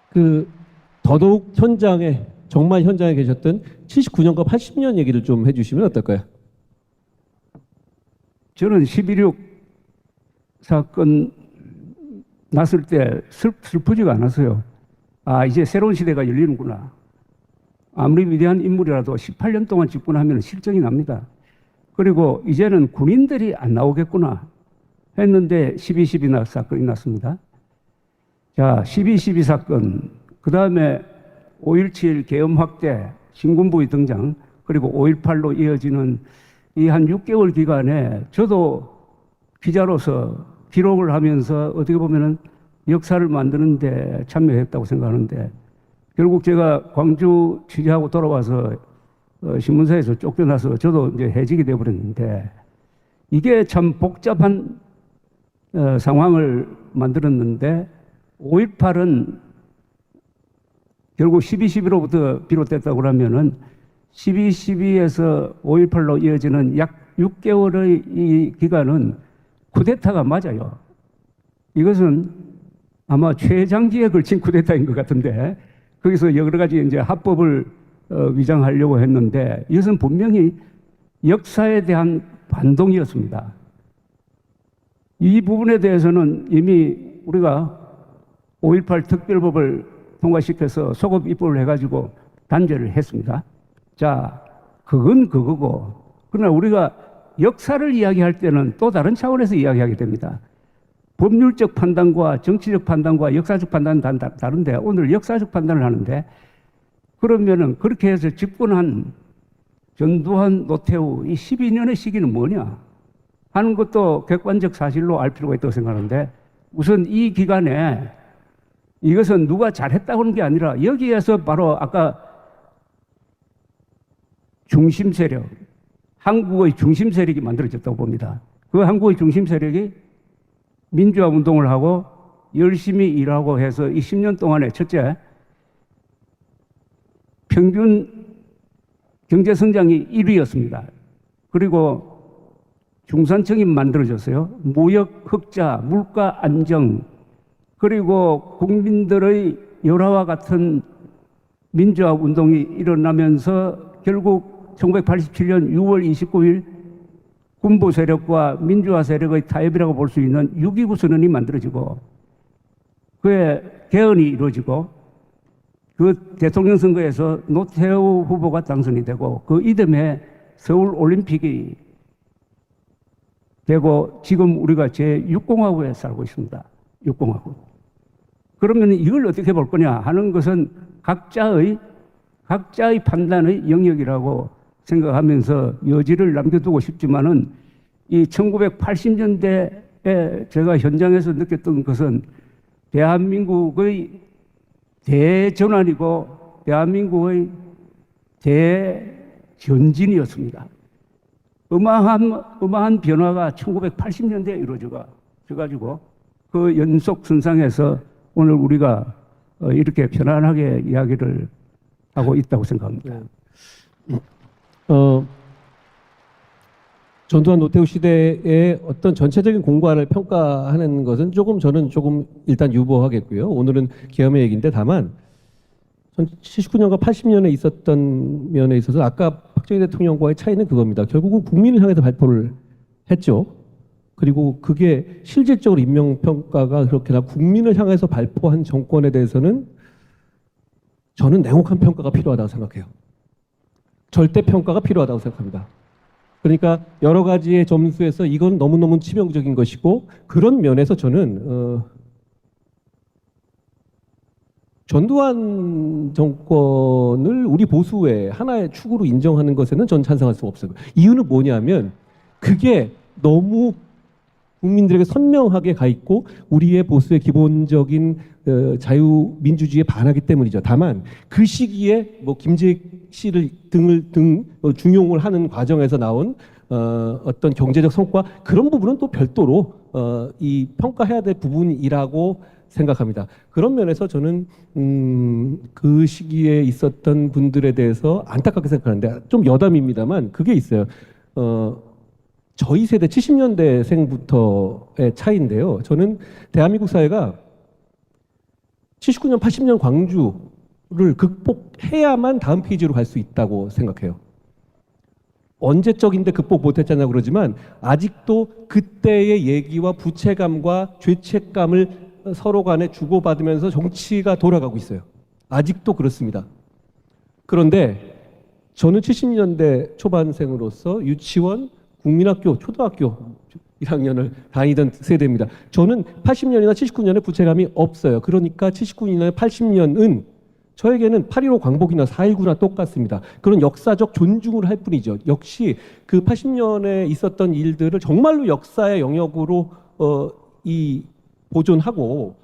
그 더더욱 현장에 정말 현장에 계셨던 79년과 80년 얘기를 좀 해주시면 어떨까요? 저는 11.6 사건 났을 때 슬프지가 않았어요. 아, 이제 새로운 시대가 열리는구나. 아무리 위대한 인물이라도 18년 동안 집권하면 실정이 납니다. 그리고 이제는 군인들이 안 나오겠구나 했는데 12.12 사건이 났습니다. 자, 12.12 사건, 그 다음에 5.17 계엄 확대, 신군부의 등장, 그리고 5.18로 이어지는 이 한 6개월 기간에 저도 기자로서 기록을 하면서 어떻게 보면은 역사를 만드는데 참여했다고 생각하는데, 결국 제가 광주 취재하고 돌아와서 신문사에서 쫓겨나서 저도 이제 해직이 되어버렸는데, 이게 참 복잡한 상황을 만들었는데, 5.18은 결국 12.12로부터 비롯됐다고 하면은 12.12에서 5.18로 이어지는 약 6개월의 이 기간은 쿠데타가 맞아요. 이것은 아마 최장기에 걸친 쿠데타인 것 같은데, 거기서 여러 가지 이제 합법을 위장하려고 했는데, 이것은 분명히 역사에 대한 반동이었습니다. 이 부분에 대해서는 이미 우리가 5.18 특별법을 통과시켜서 소급 입법을 해가지고 단죄를 했습니다. 자, 그건 그거고, 그러나 우리가 역사를 이야기할 때는 또 다른 차원에서 이야기하게 됩니다. 법률적 판단과 정치적 판단과 역사적 판단은 다른데, 오늘 역사적 판단을 하는데, 그러면은 그렇게 해서 집권한 전두환, 노태우 이 12년의 시기는 뭐냐 하는 것도 객관적 사실로 알 필요가 있다고 생각하는데, 우선 이 기간에 이것은 누가 잘했다고 하는 게 아니라 여기에서 바로 아까 중심 세력, 한국의 중심 세력이 만들어졌다고 봅니다. 그 한국의 중심 세력이 민주화 운동을 하고 열심히 일하고 해서 이 10년 동안에 첫째, 평균 경제 성장이 1위였습니다. 그리고 중산층이 만들어졌어요. 무역 흑자, 물가 안정, 그리고 국민들의 열화와 같은 민주화 운동이 일어나면서 결국 1987년 6월 29일 군부 세력과 민주화 세력의 타협이라고 볼 수 있는 6.29 선언이 만들어지고, 그의 개헌이 이루어지고, 그 대통령 선거에서 노태우 후보가 당선이 되고, 그 이듬해 서울 올림픽이 되고, 지금 우리가 제6공화국에 살고 있습니다. 6공화국. 그러면 이걸 어떻게 볼 거냐 하는 것은 각자의 판단의 영역이라고 생각하면서 여지를 남겨두고 싶지만은, 이 1980년대에 제가 현장에서 느꼈던 것은 대한민국의 대전환이고 대한민국의 대전진이었습니다. 어마어마한 변화가 1980년대에 이루어져가지고 그 연속선상에서 오늘 우리가 이렇게 편안하게 이야기를 하고 있다고 생각합니다. 전두환 노태우 시대의 어떤 전체적인 공과를 평가하는 것은 저는 조금 일단 유보하겠고요. 오늘은 계엄의 얘기인데, 다만 79년과 80년에 있었던 면에 있어서 아까 박정희 대통령과의 차이는 그겁니다. 결국은 국민을 향해서 발표를 했죠. 그리고 그게 실질적으로 인명평가가 그렇게나 국민을 향해서 발표한 정권에 대해서는 저는 냉혹한 평가가 필요하다고 생각해요. 절대 평가가 필요하다고 생각합니다. 그러니까 여러 가지의 점수에서 이건 너무너무 치명적인 것이고, 그런 면에서 저는 전두환 정권을 우리 보수의 하나의 축으로 인정하는 것에는 전 찬성할 수 없어요. 이유는 뭐냐면 그게 너무 국민들에게 선명하게 가 있고 우리의 보수의 기본적인 자유민주주의에 반하기 때문이죠. 다만 그 시기에 뭐 김재익 씨를 중용을 하는 과정에서 나온 어떤 경제적 성과, 그런 부분은 또 별도로 이 평가해야 될 부분이라고 생각합니다. 그런 면에서 저는 그 시기에 있었던 분들에 대해서 안타깝게 생각하는데, 좀 여담입니다만 그게 있어요. 저희 세대 70년대생부터의 차이인데요. 저는 대한민국 사회가 79년, 80년 광주를 극복해야만 다음 페이지로 갈 수 있다고 생각해요. 언제적인데 극복 못했잖아요 그러지만 아직도 그때의 얘기와 부채감과 죄책감을 서로 간에 주고받으면서 정치가 돌아가고 있어요. 아직도 그렇습니다. 그런데 저는 70년대 초반생으로서 유치원, 국민학교, 초등학교 1학년을 다니던 세대입니다. 저는 80년이나 79년에 부채감이 없어요. 그러니까 79년이나 80년은 저에게는 8.15 광복이나 4.19나 똑같습니다. 그런 역사적 존중을 할 뿐이죠. 역시 그 80년에 있었던 일들을 정말로 역사의 영역으로 보존하고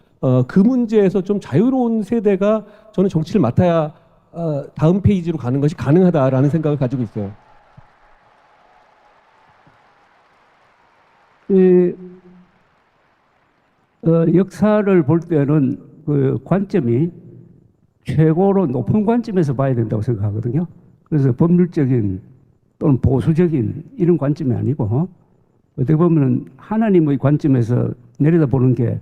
그 문제에서 좀 자유로운 세대가 저는 정치를 맡아야 다음 페이지로 가는 것이 가능하다라는 생각을 가지고 있어요. 역사를 볼 때는 그 관점이 최고로 높은 관점에서 봐야 된다고 생각하거든요. 그래서 법률적인 또는 보수적인 이런 관점이 아니고 어떻게 보면 하나님의 관점에서 내려다보는 게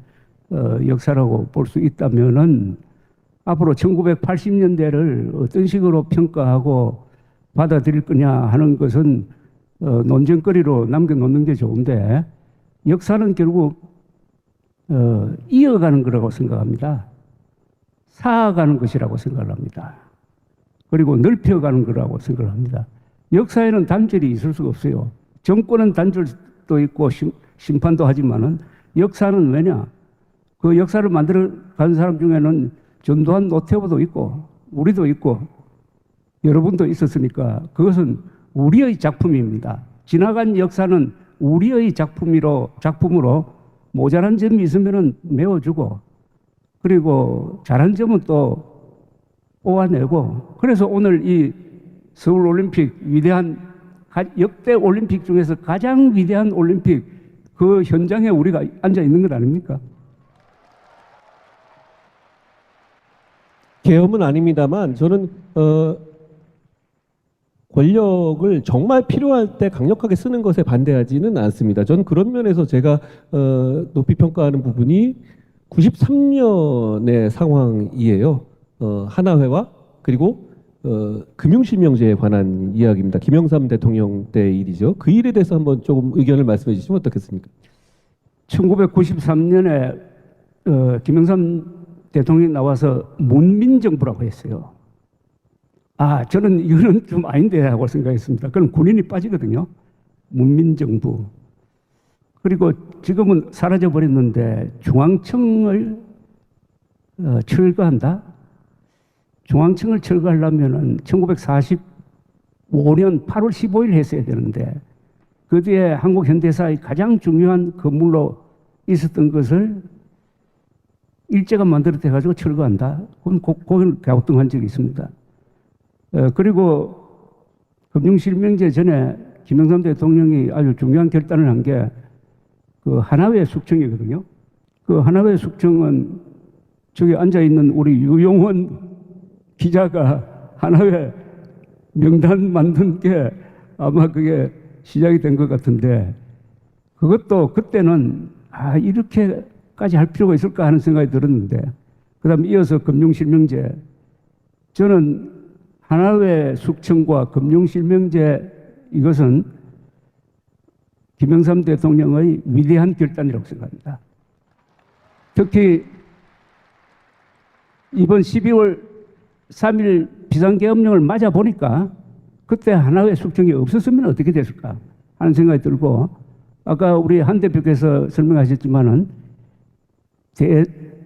역사라고 볼 수 있다면은 앞으로 1980년대를 어떤 식으로 평가하고 받아들일 거냐 하는 것은 논쟁거리로 남겨놓는 게 좋은데 역사는 결국 이어가는 거라고 생각합니다. 쌓아가는 것이라고 생각을 합니다. 그리고 넓혀가는 거라고 생각을 합니다. 역사에는 단절이 있을 수가 없어요. 정권은 단절도 있고 심판도 하지만은 역사는 왜냐? 그 역사를 만들어 간 사람 중에는 전두환 노태우도 있고 우리도 있고 여러분도 있었으니까 그것은 우리의 작품입니다. 지나간 역사는 우리의 작품으로 모자란 점이 있으면은 메워주고 그리고 잘한 점은 또 뽑아내고 그래서 오늘 이 서울 올림픽 위대한 역대 올림픽 중에서 가장 위대한 올림픽 그 현장에 우리가 앉아 있는 것 아닙니까? 계엄은 아닙니다만 저는 권력을 정말 필요할 때 강력하게 쓰는 것에 반대하지는 않습니다. 저는 그런 면에서 제가 높이 평가하는 부분이 93년의 상황이에요. 하나회와 그리고 금융실명제에 관한 이야기입니다. 김영삼 대통령 때 일이죠. 그 일에 대해서 한번 조금 의견을 말씀해 주시면 어떻겠습니까? 1993년에 김영삼 대통령이 나와서 문민정부라고 했어요. 저는 이거는 좀 아닌데 하고 생각했습니다. 그럼 군인이 빠지거든요. 문민정부. 그리고 지금은 사라져버렸는데 중앙청을 철거한다? 중앙청을 철거하려면은 1945년 8월 15일 했어야 되는데 그 뒤에 한국 현대사의 가장 중요한 건물로 있었던 것을 일제가 만들어져가지고 철거한다. 그건 거기를 갸우뚱한 적이 있습니다. 그리고 금융실명제 전에 김영삼 대통령이 아주 중요한 결단을 한 게 그 하나회 숙청이거든요. 그 하나회 숙청은 저기 앉아있는 우리 유용원 기자가 하나회 명단 만든 게 아마 그게 시작이 된 것 같은데 그것도 그때는 이렇게까지 할 필요가 있을까 하는 생각이 들었는데 그 다음에 이어서 금융실명제 저는 하나회 숙청과 금융실명제 이것은 김영삼 대통령의 위대한 결단이라고 생각합니다. 특히 이번 12월 3일 비상계엄령을 맞아 보니까 그때 하나회 숙청이 없었으면 어떻게 됐을까 하는 생각이 들고 아까 우리 한 대표께서 설명하셨지만은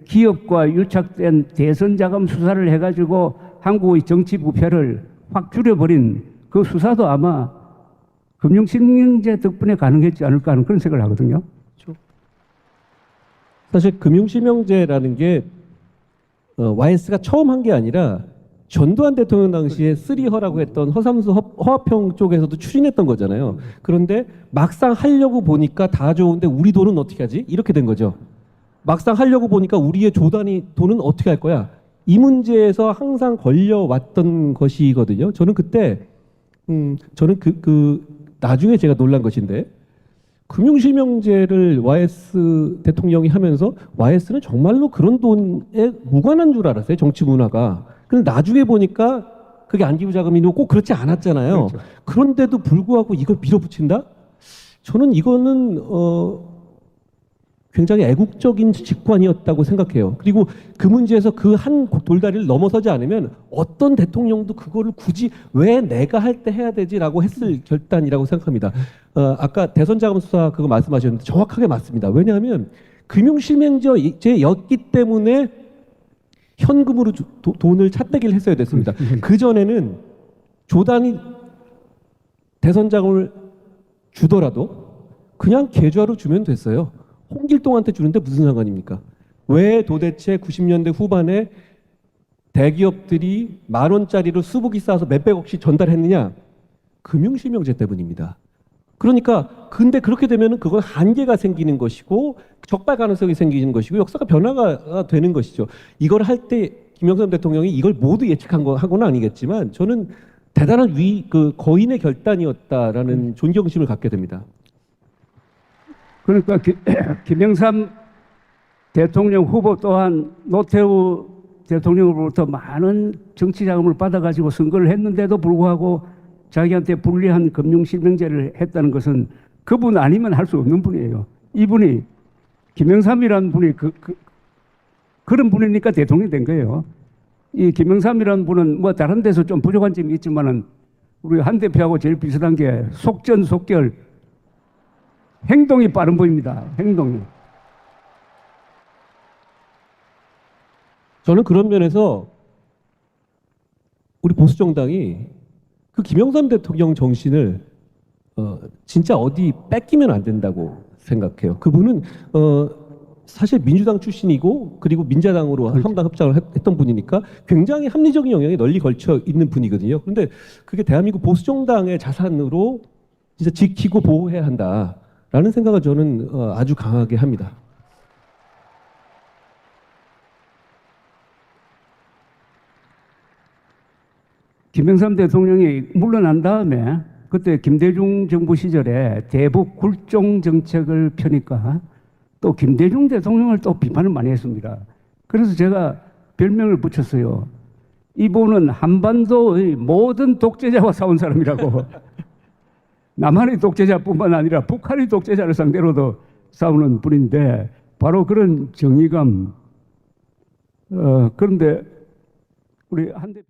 기업과 유착된 대선 자금 수사를 해가지고 한국의 정치 부패를 확 줄여버린 그 수사도 아마 금융실명제 덕분에 가능했지 않을까 하는 그런 생각을 하거든요. 사실 금융실명제라는 게 YS가 처음 한 게 아니라 전두환 대통령 당시에 쓰리허라고 했던 허삼수 허화평 쪽에서도 추진했던 거잖아요. 그런데 막상 하려고 보니까 다 좋은데 우리 돈은 어떻게 하지? 이렇게 된 거죠. 막상 하려고 보니까 우리의 조단위 돈은 어떻게 할 거야? 이 문제에서 항상 걸려왔던 것이거든요. 저는 그때 저는 나중에 제가 놀란 것인데 금융실명제를 YS 대통령이 하면서 YS는 정말로 그런 돈에 무관한 줄 알았어요. 정치 문화가. 근데 나중에 보니까 그게 안기부자금이고 꼭 그렇지 않았잖아요. 그렇죠. 그런데도 불구하고 이걸 밀어붙인다? 저는 이거는 굉장히 애국적인 직관이었다고 생각해요. 그리고 그 문제에서 그 한 돌다리를 넘어서지 않으면 어떤 대통령도 그거를 굳이 왜 내가 할 때 해야 되지라고 했을 결단이라고 생각합니다. 아까 대선자금 수사 그거 말씀하셨는데 정확하게 맞습니다. 왜냐하면 금융실명제였기 때문에 현금으로 돈을 차떼기를 했어야 됐습니다. 그 전에는 조단이 대선 자금을 주더라도 그냥 계좌로 주면 됐어요. 홍길동한테 주는데 무슨 상관입니까? 왜 도대체 90년대 후반에 대기업들이 10,000원짜리로 수북이 쌓아서 몇백억씩 전달했느냐? 금융실명제 때문입니다. 그러니까 근데 그렇게 되면은 그건 한계가 생기는 것이고 적발 가능성이 생기는 것이고 역사가 변화가 되는 것이죠. 이걸 할 때 김영삼 대통령이 이걸 모두 예측한 거하고는 아니겠지만 저는 대단한 그 거인의 결단이었다라는 존경심을 갖게 됩니다. 그러니까 김영삼 대통령 후보 또한 노태우 대통령으로부터 많은 정치 자금을 받아가지고 선거를 했는데도 불구하고 자기한테 불리한 금융실명제를 했다는 것은 그분 아니면 할 수 없는 분이에요. 이분이 김영삼이라는 분이 그런 분이니까 대통령이 된 거예요. 이 김영삼이라는 분은 뭐 다른 데서 좀 부족한 점이 있지만은 우리 한 대표하고 제일 비슷한 게 속전속결 행동이 빠른 분입니다. 행동이. 저는 그런 면에서 우리 보수 정당이 그 김영삼 대통령 정신을 진짜 어디 뺏기면 안 된다고 생각해요. 그분은 사실 민주당 출신이고 그리고 민자당으로 한당 협상을 했던 분이니까 굉장히 합리적인 영역에 널리 걸쳐 있는 분이거든요. 그런데 그게 대한민국 보수 정당의 자산으로 진짜 지키고 보호해야 한다라는 생각을 저는 아주 강하게 합니다. 김영삼 대통령이 물러난 다음에 그때 김대중 정부 시절에 대북 굴종 정책을 펴니까 또 김대중 대통령을 또 비판을 많이 했습니다. 그래서 제가 별명을 붙였어요. 이분은 한반도의 모든 독재자와 싸운 사람이라고. 남한의 독재자뿐만 아니라 북한의 독재자를 상대로도 싸우는 분인데 바로 그런 정의감. 그런데 우리 한 대표